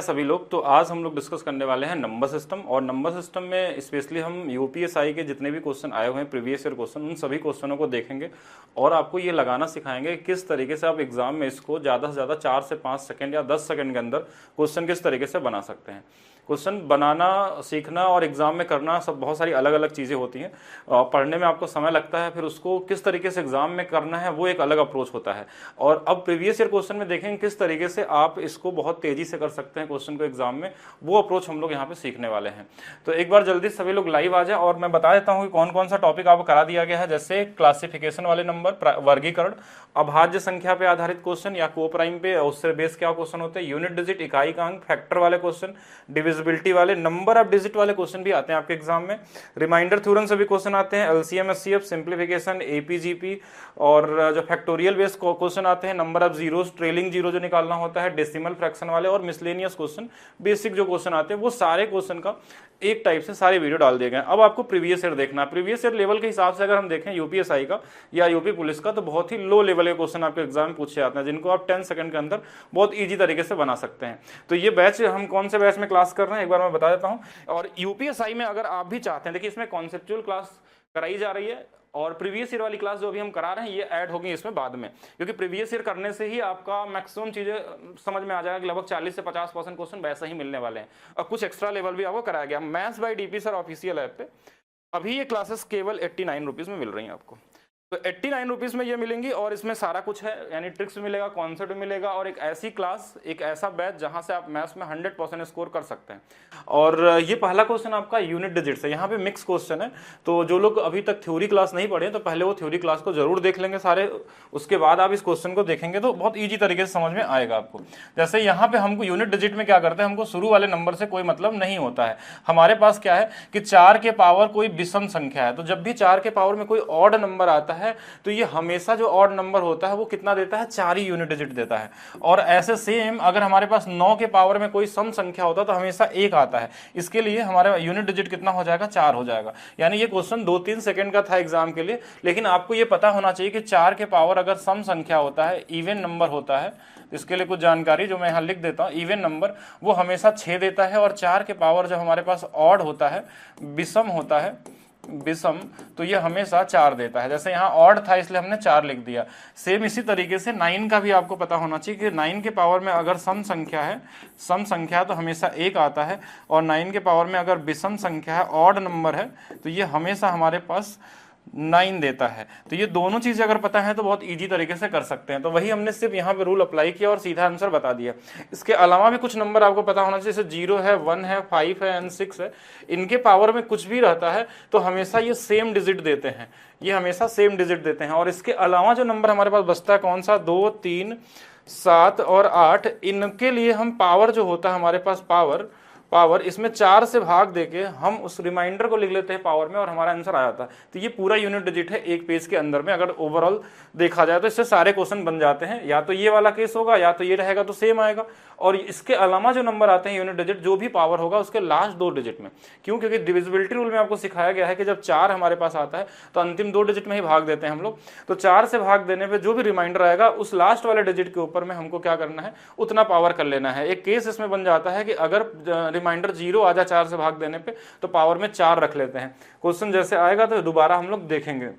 सभी लोग। तो आज हम लोग डिस्कस करने वाले हैं नंबर सिस्टम, और नंबर सिस्टम में स्पेशली हम यूपीएसआई के जितने भी क्वेश्चन आए हुए हैं प्रीवियस ईयर क्वेश्चन, उन सभी क्वेश्चनों को देखेंगे और आपको ये लगाना सिखाएंगे कि किस तरीके से आप एग्जाम में इसको ज़्यादा से ज़्यादा 4 से 5 सेकंड या 10 सेकंड के अंदर क्वेश्चन किस तरीके से बना सकते हैं। क्वेश्चन बनाना सीखना और एग्जाम में करना सब बहुत सारी अलग अलग चीज़ें होती हैं। पढ़ने में आपको समय लगता है, फिर उसको किस तरीके से एग्जाम में करना है वो एक अलग अप्रोच होता है। और अब प्रीवियस ईयर क्वेश्चन में देखेंगे किस तरीके से आप इसको बहुत तेजी से कर सकते हैं क्वेश्चन को एग्जाम में, वो अप्रोच हम लोग यहाँ पे सीखने वाले हैं। तो एक बार जल्दी सभी लोग लाइव आ जाए और मैं बता देता हूँ कि कौन कौन सा टॉपिक आपको करा दिया गया है। जैसे क्लासिफिकेशन वाले नंबर, वर्गीकरण, अभाज्य संख्या पे आधारित क्वेश्चन या को प्राइम पे, उससे बेस क्या क्वेश्चन होते हैं, यूनिट डिजिट, इकाई का अंक, फैक्टर वाले क्वेश्चन, डिविजिबिलिटी वाले, नंबर ऑफ डिजिट वाले क्वेश्चन भी आते हैं आपके एग्जाम में। रिमाइंडर थ्योरम से भी क्वेश्चन आते हैं, एलसीएम, एचसीएफ, सिंप्लीफिकेशन, एपीजीपी, और जो फैक्टोरियल बेस्ड क्वेश्चन आते हैं, number of zeros, trailing zero जो निकालना होता है, डेसिमल फ्रैक्शन वाले, और मिसलेनियस क्वेश्चन, बेसिक जो क्वेश्चन आते हैं, वो सारे क्वेश्चन का एक टाइप से सारे वीडियो डाल दिए गए। अब आपको प्रीवियस ईयर देखना है। प्रीवियस ईयर लेवल के हिसाब से अगर हम देखें यूपीएसआई का या यूपी पुलिस का, तो बहुत ही लो लेवल के क्वेश्चन आपके एग्जाम में पूछे जाते हैं, जिनको आप 10 सेकंड के अंदर बहुत ईजी तरीके से बना सकते हैं। तो ये बैच हम कौन से बैच में क्लास कर रहे हैं एक बार मैं बता देता हूँ। और यूपीएसआई में अगर आप भी चाहते हैं, देखिए इसमें कॉन्सेप्चुअल क्लास कराई जा रही है और प्रीवियस ईयर वाली क्लास जो अभी हम करा रहे हैं ये ऐड होगी इसमें बाद में, क्योंकि प्रीवियस ईयर करने से ही आपका मैक्सिमम चीजें समझ में आ जाएगा कि लगभग 40 से 50% क्वेश्चन वैसे ही मिलने वाले हैं। और कुछ एक्स्ट्रा लेवल भी आपको कराया गया। Maths by DP sir official app पे अभी ये क्लासेस केवल 89 रुपीज़ में मिल रही हैं आपको। तो 89 रुपीज़ में ये मिलेंगी और इसमें सारा कुछ है, यानी ट्रिक्स भी मिलेगा, कॉन्सेप्ट भी मिलेगा, और एक ऐसी क्लास, एक ऐसा बैच जहां से आप मैथ्स में 100% स्कोर कर सकते हैं। और ये पहला क्वेश्चन आपका यूनिट डिजिट से, यहाँ पे मिक्स क्वेश्चन है। तो जो लोग अभी तक थ्योरी क्लास नहीं पढ़े तो पहले वो थ्योरी क्लास को जरूर देख लेंगे सारे, उसके बाद आप इस क्वेश्चन को देखेंगे तो बहुत ईजी तरीके से समझ में आएगा आपको। जैसे यहाँ पे हमको यूनिट डिजिट में क्या करते हैं, हमको शुरू वाले नंबर से कोई मतलब नहीं होता है। हमारे पास क्या है कि 4 के पावर कोई विषम संख्या है, तो जब भी 4 के पावर में कोई ऑड नंबर आता है तो ये हमेशा जो ऑड नंबर होता है वो कितना देता है, 4 ही यूनिट डिजिट देता है। और ऐसे सेम अगर हमारे पास 9 के पावर में कोई सम संख्या होता है तो हमेशा 1 आता है। इसके लिए हमारा यूनिट डिजिट कितना हो जाएगा, 4 हो जाएगा। यानी ये क्वेश्चन 2-3 सेकंड का था एग्जाम के लिए, लेकिन आपको ये पता होना चाहिए कि 4 के पावर अगर सम संख्या होता है, इवन नंबर होता है, इसके लिए कुछ जानकारी जो मैं यहाँ लिख देता हूँ। इवन नंबर वो हमेशा 6 देता है, और 4 के पावर जब हमारे पास ऑड होता है, विषम होता है, विषम, तो ये हमेशा 4 देता है। जैसे यहाँ ऑड था इसलिए हमने 4 लिख दिया। सेम इसी तरीके से 9 का भी आपको पता होना चाहिए कि 9 के पावर में अगर सम संख्या है, सम संख्या है तो हमेशा 1 आता है, और 9 के पावर में अगर विषम संख्या है, ऑड नंबर है, तो ये हमेशा हमारे पास 9 देता है। तो ये दोनों चीजें अगर पता है तो बहुत इजी तरीके से कर सकते हैं। तो वही हमने सिर्फ यहाँ पे रूल अप्लाई किया और सीधा आंसर बता दिया। इसके अलावा भी कुछ नंबर आपको पता होना चाहिए, जैसे 0 है, 1 है, 5 है एंड 6 है। इनके पावर में कुछ भी रहता है तो हमेशा ये सेम डिजिट देते हैं, ये हमेशा सेम डिजिट देते हैं। और इसके अलावा जो नंबर हमारे पास बचता है कौन सा, 2, 3, 7 और 8, इनके लिए हम पावर जो होता है हमारे पास, पावर इसमें 4 से भाग देके हम उस रिमाइंडर को लिख लेते हैं पावर में और हमारा आंसर आ जाता है। तो ये पूरा यूनिट डिजिट है एक पेज के अंदर में। अगर ओवरऑल देखा जाए तो इससे सारे क्वेश्चन बन जाते हैं। या तो ये वाला केस होगा या तो ये रहेगा, तो सेम आएगा। और इसके अलावा जो नंबर आते हैं यूनिट डिजिट, जो भी पावर होगा उसके लास्ट 2 डिजिट में, क्यों, क्योंकि डिविजिबिलिटी रूल में आपको सिखाया गया है कि जब 4 हमारे पास आता है तो अंतिम 2 डिजिट में ही भाग देते हैं हम लोग। तो 4 से भाग देने पे जो भी रिमाइंडर आएगा उस लास्ट वाले डिजिट के ऊपर में हमको क्या करना है, उतना पावर कर लेना है। एक केस इसमें बन जाता है कि अगर रिमाइंडर 0 आ जाए 4 से भाग देने पे तो पावर में 4 रख लेते हैं। क्वेश्चन जैसे आएगा तो दोबारा हम लोग देखेंगे।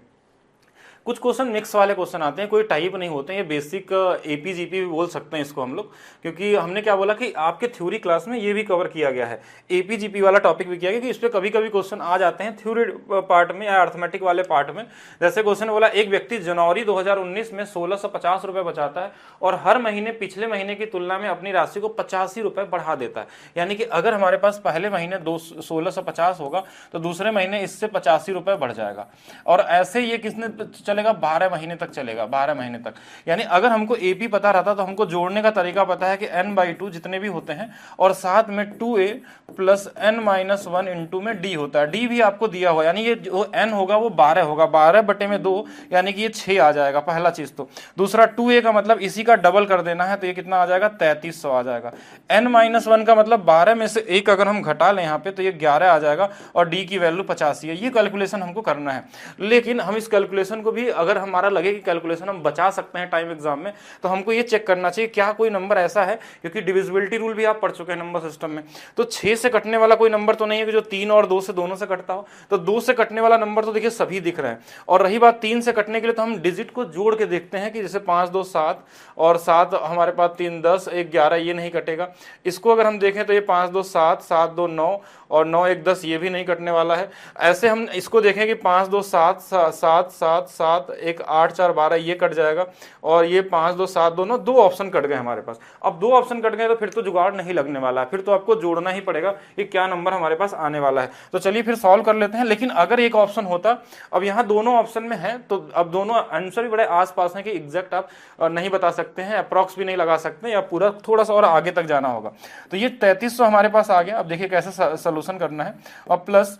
कुछ क्वेश्चन मिक्स वाले क्वेश्चन आते हैं, कोई टाइप नहीं होते हैं, ये बेसिक एपीजीपी भी बोल सकते हैं इसको हम लोग, क्योंकि हमने क्या बोला कि आपके थ्योरी क्लास में ये भी कवर किया गया है, एपीजीपी वाला टॉपिक भी किया गया कि इस पर कभी कभी क्वेश्चन आ जाते हैं थ्योरी पार्ट में या अर्थमेटिक वाले पार्ट में। जैसे क्वेश्चन बोला, एक व्यक्ति जनवरी 2019 में 1650 रुपये बचाता है और हर महीने पिछले महीने की तुलना में अपनी राशि को 85 रुपये बढ़ा देता है। यानी कि अगर हमारे पास पहले महीने 1650 होगा तो दूसरे महीने इससे 85 रुपये बढ़ जाएगा, और ऐसे ये किसने चलेगा, 12 महीने तक चलेगा, 12 महीने तक। यानी अगर हमको एपी पता रहता तो हमको जोड़ने का तरीका पता है कि n/2 जितने भी होते हैं और साथ में 2a प्लस n-1 इंटू में d होता है। d भी आपको दिया हुआ, यानी ये जो n होगा वो 12 होगा, 12/2, यानी कि ये 6 आ जाएगा पहला चीज। तो दूसरा 2a का मतलब इसी का डबल कर देना है, तो ये कितना आ जाएगा, 3300 आ जाएगा। n-1 का मतलब 12 में से 1 अगर हम घटा लें यहाँ पे तो ये 11 आ जाएगा, और d की वैल्यू 85 है। ये कैलकुलेशन हमको करना है, लेकिन हम इस कैलकुलेशन को भी भी अगर हमारा लगे कि कैलकुलेशन हम बचा सकते हैं टाइम एग्जाम में, तो हमको ये चेक करना चाहिए क्या कोई नंबर ऐसा है, क्योंकि डिविजिबिलिटी रूल भी आप पढ़ चुके हैं नंबर सिस्टम में, तो 6 से कटने वाला कोई नंबर तो नहीं है कि जो 3 और 2 से दोनों से कटता हो। तो 2 से कटने वाला नंबर तो देखिए सभी दिख रहे हैं। और रही बात 3 से कटने के लिए, तो हम डिजिट को जोड़ के देखते हैं कि जैसे 5 2 7 और 7 हमारे पास 3 10 1 11, ये नहीं कटेगा। इसको अगर हम देखें तो ये 5 2 7 7 2 9 और 9 1 10, ये भी नहीं कटने वाला है। ऐसे हम इसको देखें कि 5 2 7 7 7 7 1 8 4 12, ये कट जाएगा। और ये 5 2 7 2 9, 2 ऑप्शन कट गए हमारे पास। अब 2 ऑप्शन कट गए तो फिर तो जुगाड़ नहीं लगने वाला है, फिर तो आपको जोड़ना ही पड़ेगा कि क्या नंबर हमारे पास आने वाला है। तो चलिए फिर सॉल्व कर लेते हैं। लेकिन अगर एक ऑप्शन होता, अब यहाँ दोनों ऑप्शन में है, तो अब दोनों आंसर भी बड़े आसपास हैं कि एग्जैक्ट आप नहीं बता सकते हैं, अप्रॉक्स भी नहीं लगा सकते, या पूरा थोड़ा सा और आगे तक जाना होगा। तो ये 3300 हमारे पास आ गया। अब देखिए कैसे सोल्यूशन करना है। और प्लस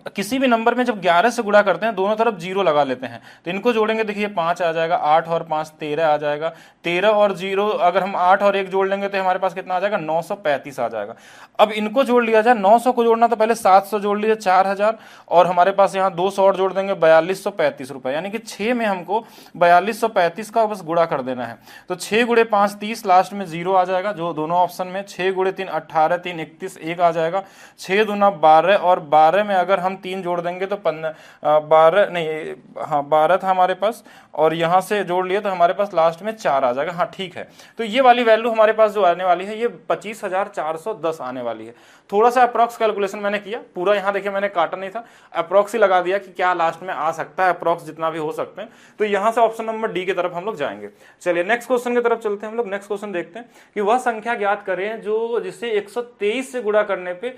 किसी भी नंबर में जब 11 से गुणा करते हैं, दोनों तरफ 0 लगा लेते हैं, तो इनको जोड़ेंगे, देखिए 5 आ जाएगा, 8 और 5 13 आ जाएगा, 13 और 0, अगर हम 8 और 1 जोड़ लेंगे तो हमारे पास कितना आ जाएगा, 935 आ जाएगा। अब इनको जोड़ लिया जाए, 900 को जोड़ना तो पहले 700 जोड़ लीजिए, 4000, और हमारे पास यहाँ 200 और जोड़ देंगे, 4235 रुपए, यानी कि 6 में हमको 4235 का बस गुणा कर देना है। तो 6 गुणे 5 30, लास्ट में 0 आ जाएगा जो दोनों ऑप्शन में। 6 गुणे 3 18, 3 31, 1 आ जाएगा। 6 दूना 12, और 12 में अगर हम 3 जोड़ देंगे तो 12 नहीं, हाँ 12 था हमारे पास, और यहाँ से जोड़ लिए तो हमारे पास लास्ट में 4 आ जाएगा। हाँ ठीक है, तो ये वाली वैल्यू हमारे पास जो आने वाली है, ये 25,410 आने वाली है। थोड़ा सा अप्रॉक्स कैलकुलेशन मैंने किया, पूरा यहाँ देखिए मैंने काटा नहीं था, अप्रॉक्स ही लगा दिया कि क्या लास्ट में आ सकता है, अप्रॉक्स जितना भी हो सकते हैं। तो यहाँ से ऑप्शन नंबर डी की तरफ हम लोग जाएंगे। चलिए नेक्स्ट क्वेश्चन की तरफ चलते हैं हम लोग। नेक्स्ट क्वेश्चन देखते हैं कि वह संख्या ज्ञात करें जो जिसे 123 से गुणा करने पे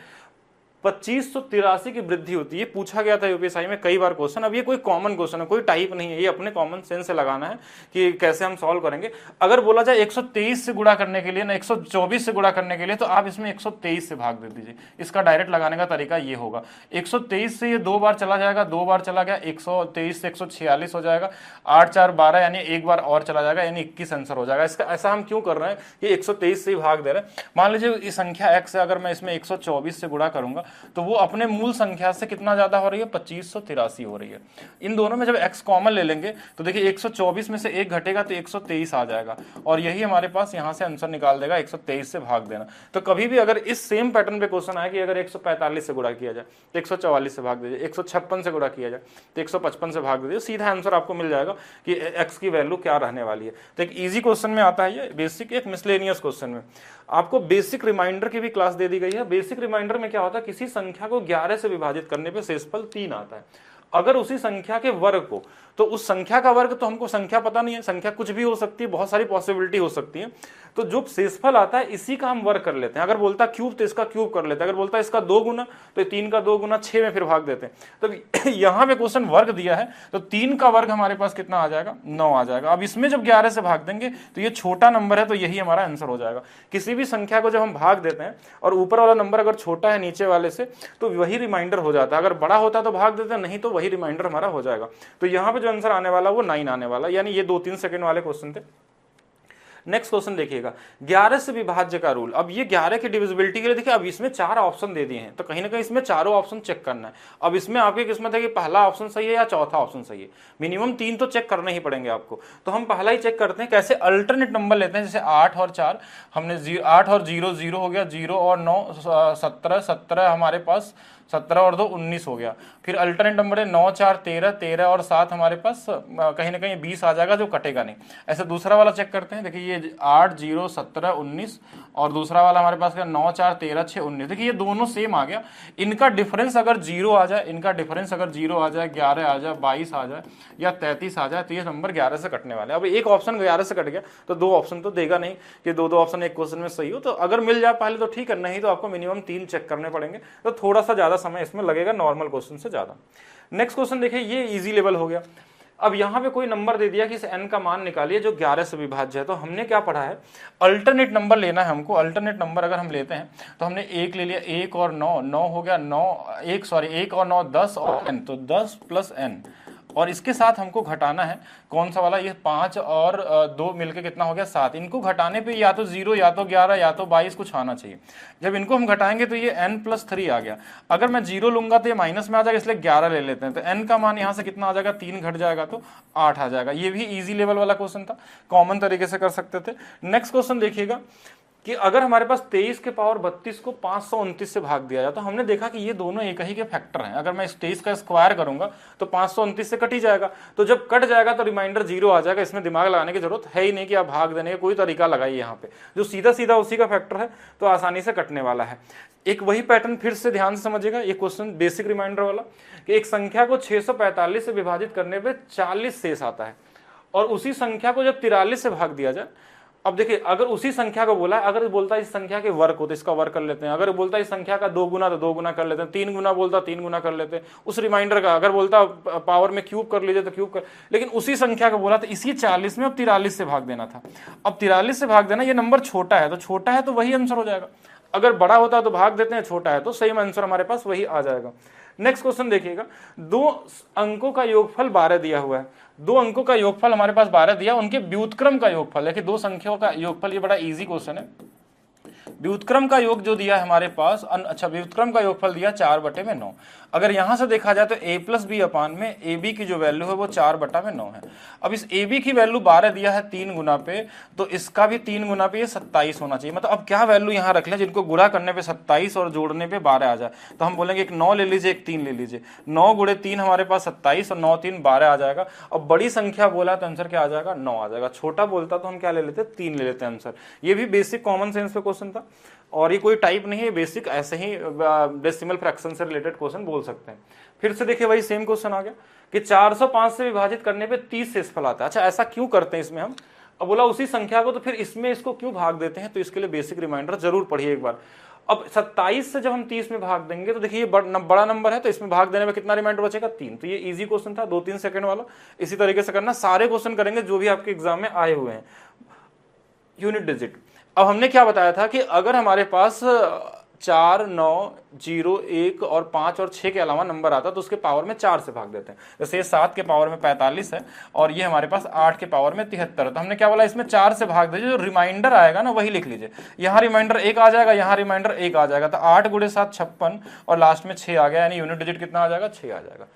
2583 की वृद्धि होती है। पूछा गया था यूपीएसआई में कई बार क्वेश्चन। अब ये कोई कॉमन क्वेश्चन है, कोई टाइप नहीं है, ये अपने कॉमन सेंस से लगाना है कि कैसे हम सॉल्व करेंगे। अगर बोला जाए 123 से गुणा करने के लिए ना 124 से गुणा करने के लिए, तो आप इसमें 123 से भाग दे दीजिए। इसका डायरेक्ट लगाने का तरीका ये होगा, 123 से ये 2 बार चला जाएगा, 2 बार चला गया, 123 से 146 हो जाएगा, 8 4 12, यानी एक बार और चला जाएगा, यानी 21 आंसर हो जाएगा इसका। ऐसा हम क्यों कर रहे हैं कि 123 से ही भाग दे रहे हैं। मान लीजिए इस संख्या x है, अगर मैं इसमें 124 से गुणा करूंगा तो वो अपने मूल संख्या से कितना ज्यादा हो रही है, 2583 हो रही है। इन दोनों में जब x कॉमन ले लेंगे तो देखिए 124 में से 1 घटेगा तो 123 आ जाएगा, और यही हमारे पास यहां से आंसर निकाल देगा 123 से भाग देना। तो कभी भी अगर इस सेम पैटर्न पे क्वेश्चन आए कि अगर 145 से गुणा किया जाए तो 144 से भाग दीजिए, 156 से गुणा किया जाए तो 155 से भाग दीजिए, सीधा आंसर आपको मिल जाएगा कि x की वैल्यू क्या रहने वाली है। तो एक इजी क्वेश्चन में आता है ये, बेसिक एक मिसलेनियस क्वेश्चन में। आपको बेसिक रिमाइंडर की भी क्लास दे दी गई है। बेसिक रिमाइंडर में क्या होता है, किसी संख्या को 11 से विभाजित करने पे शेषफल 3 आता है। अगर उसी संख्या के वर्ग को, तो उस संख्या का वर्ग तो हमको संख्या पता नहीं है, संख्या कुछ भी हो सकती है, बहुत सारी पॉसिबिलिटी हो सकती है, तो जो शेषफल आता है इसी का हम वर्ग कर लेते हैं। अगर बोलता क्यूब तो इसका क्यूब कर लेते हैं, अगर बोलता इसका 2 गुना तो 3 का 2 गुना 6 में फिर भाग देते हैं। तो यहाँ पे क्वेश्चन वर्ग दिया है, तो 3 का वर्ग हमारे पास कितना आ जाएगा, 9 आ जाएगा। अब इसमें जब 11 से भाग देंगे तो ये छोटा नंबर है, तो यही हमारा आंसर हो जाएगा। किसी भी संख्या को जब हम भाग देते हैं और ऊपर वाला नंबर अगर छोटा है नीचे वाले से, तो वही रिमाइंडर हो जाता है। अगर बड़ा होता है तो भाग देते हैं, नहीं तो वही रिमाइंडर हमारा हो जाएगा। तो यहाँ पे जो आंसर आने वाला वो 9 आने वाला, यानी ये 2-3 सेकंड वाले क्वेश्चन थे। नेक्स्ट क्वेश्चन देखिएगा, 11 से विभाज्य का रूल। अब ये 11 की डिविजिबिलिटी के लिए देखिए, अब इसमें 4 ऑप्शन दे दिए हैं, तो कहीं ना कहीं इसमें चारों ऑप्शन चेक करना है। अब इसमें आपकी किस्मत है कि पहला ऑप्शन सही है या चौथा ऑप्शन सही है। मिनिमम 3 तो चेक करने ही पड़ेंगे आपको। तो हम पहला ही चेक करते हैं, कैसे अल्टरनेट नंबर लेते हैं। जैसे 8 और 4, हमने 8 और 0 0 हो गया, 0 और 9 17 17 हमारे पास, 17 और 2 19 हो गया। फिर अल्टरनेट नंबर है 9 4 13 13 और 7 हमारे पास कहीं ना कहीं 20 आ जाएगा, जो कटेगा नहीं। ऐसे दूसरा वाला चेक करते हैं, देखिए ये 8 0 17 19, और दूसरा वाला हमारे पास क्या 9 4 13 6 19। देखिए ये दोनों सेम आ गया। इनका डिफरेंस अगर 0 आ जाए, इनका डिफरेंस अगर 0 आ जाए, 11 आ जाए, 22 आ जाए या 33 आ जाए, तो ये नंबर 11 से कटने वाले। अब एक ऑप्शन 11 से कट गया तो 2 ऑप्शन तो देगा नहीं कि 2 ऑप्शन एक क्वेश्चन में सही हो। तो अगर मिल जाए पहले तो ठीक है, नहीं तो आपको मिनिमम 3 चेक करने पड़ेंगे, तो थोड़ा सा ज्यादा समय इसमें लगेगा नॉर्मल क्वेश्चन से ज्यादा। नेक्स्ट क्वेश्चन देखिए, ये इजी लेवल हो गया। अब यहाँ पे कोई नंबर दे दिया कि इस n का मान निकालिए जो 11 से विभाज्य है। तो हमने क्या पढ़ा है, अल्टरनेट नंबर लेना है हमको। अल्टरनेट नंबर अगर हम लेते हैं तो हमने 1 ले लिया, 1 और 9 9 हो गया, 1 और 9 10 और n, तो 10 + n और इसके साथ हमको घटाना है कौन सा वाला, ये 5 और 2 मिलके कितना हो गया 7। इनको घटाने पे या तो 0 या तो 11 या तो 22 कुछ आना चाहिए। जब इनको हम घटाएंगे तो ये n+3 आ गया। अगर मैं 0 लूंगा तो ये माइनस में आ जाएगा, इसलिए 11 ले लेते हैं। तो n का मान यहाँ से कितना आ जाएगा, 3 घट जाएगा तो 8 आ जाएगा। ये भी इजी लेवल वाला क्वेश्चन था, कॉमन तरीके से कर सकते थे। नेक्स्ट क्वेश्चन देखिएगा कि अगर हमारे पास 23 के पावर 32 को 529 से भाग दिया जाए, तो हमने देखा कि ये दोनों एक ही के फैक्टर हैं। अगर मैं इस 23 का स्क्वायर करूंगा तो 529 से कट ही जाएगा, तो जब कट जाएगा तो रिमाइंडर 0 आ जाएगा। इसमें दिमाग लगाने की जरूरत है ही नहीं कि आप भाग देने का कोई तरीका लगाइए, यहाँ पे जो सीधा सीधा उसी का फैक्टर है तो आसानी से कटने वाला है। एक वही पैटर्न फिर से ध्यान से समझिएगा, ये क्वेश्चन बेसिक रिमाइंडर वाला, कि एक संख्या को 645 से विभाजित करने पे 40 शेष आता है, और उसी संख्या को जब 43 से भाग दिया जाए, अब देखिए अगर उसी संख्या को बोला है, अगर बोलता है इस संख्या के वर्ग हो तो इसका वर्ग कर लेते हैं, अगर बोलता है इस संख्या का 2 गुना तो 2 गुना कर लेते हैं, 3 गुना बोलता 3 गुना कर लेते हैं उस रिमाइंडर का, अगर बोलता पावर में क्यूब कर लीजिए तो क्यूब कर, लेकिन उसी संख्या को बोला तो इसी 40 में अब 43 से भाग देना था। अब 43 से भाग देना, ये नंबर छोटा है तो छोटा है तो वही आंसर हो जाएगा, अगर बड़ा होता है तो भाग देते हैं, छोटा है तो सेम आंसर हमारे पास वही आ जाएगा। नेक्स्ट क्वेश्चन देखिएगा, 2 अंकों का योगफल 12 दिया हुआ है, 2 अंकों का योगफल हमारे पास 12 दिया, उनके व्युत्क्रम का योगफल है कि 2 संख्याओं का योगफल, ये बड़ा इजी क्वेश्चन है। व्युत्क्रम का योग जो दिया है हमारे पास, अच्छा व्युत्क्रम का योगफल दिया 4/9। अगर यहां से देखा जाए तो a+b अपान में ab की जो वैल्यू है वो 4/9 है। अब इस ab की वैल्यू 12 दिया है 3 गुना पे, तो इसका भी 3 गुना पे ये 27 होना चाहिए। मतलब अब क्या वैल्यू यहाँ रख लें जिनको गुणा करने पे 27 और जोड़ने पे 12 आ जाए, तो हम बोलेंगे एक 9 ले लीजिए, एक 3 ले लीजिए। 9 गुणे 3 हमारे पास 27 और 9 3 12 आ जाएगा। अब बड़ी संख्या बोला तो आंसर क्या आ जाएगा, 9 आ जाएगा। छोटा बोलता तो हम क्या ले लेते, 3 ले लेते हैं आंसर। ये भी बेसिक कॉमन सेंस पे क्वेश्चन था, और ये कोई टाइप नहीं है, बेसिक ऐसे ही डेसिमल फ्रैक्शन से रिलेटेड क्वेश्चन बोल सकते हैं। फिर से देखिए वही सेम क्वेश्चन आ गया कि 405 से विभाजित करने पे 30 शेषफल आता है। अच्छा ऐसा क्यों करते हैं इसमें हम, अब बोला उसी संख्या को तो फिर इसमें इसको क्यों भाग देते हैं, तो इसके लिए बेसिक रिमाइंडर जरूर पढ़िए एक बार। अब 27 से जब हम 30 में भाग देंगे तो देखिए ये बड़ा नंबर है, तो इसमें भाग देने में कितना रिमाइंडर बचेगा, 3। तो ये इजी क्वेश्चन था, 2-3 सेकंड वाला। इसी तरीके से करना, सारे क्वेश्चन करेंगे जो भी आपके एग्जाम में आए हुए हैं। यूनिट डिजिट, अब हमने क्या बताया था कि अगर हमारे पास 4, 9, 0, 1 और 5 और 6 के अलावा नंबर आता तो उसके पावर में 4 से भाग देते हैं। जैसे 7 के पावर में 45 है और ये हमारे पास 8 के पावर में 73 है, तो हमने क्या बोला, इसमें 4 से भाग दीजिए, जो रिमाइंडर आएगा ना वही लिख लीजिए। यहाँ रिमाइंडर 1 आ जाएगा, यहाँ रिमाइंडर 1 आ जाएगा, तो 8 गुणे 7 56 और लास्ट में 6 आ गया, यानी यूनिट डिजिट कितना आ जाएगा, 6 आ जाएगा।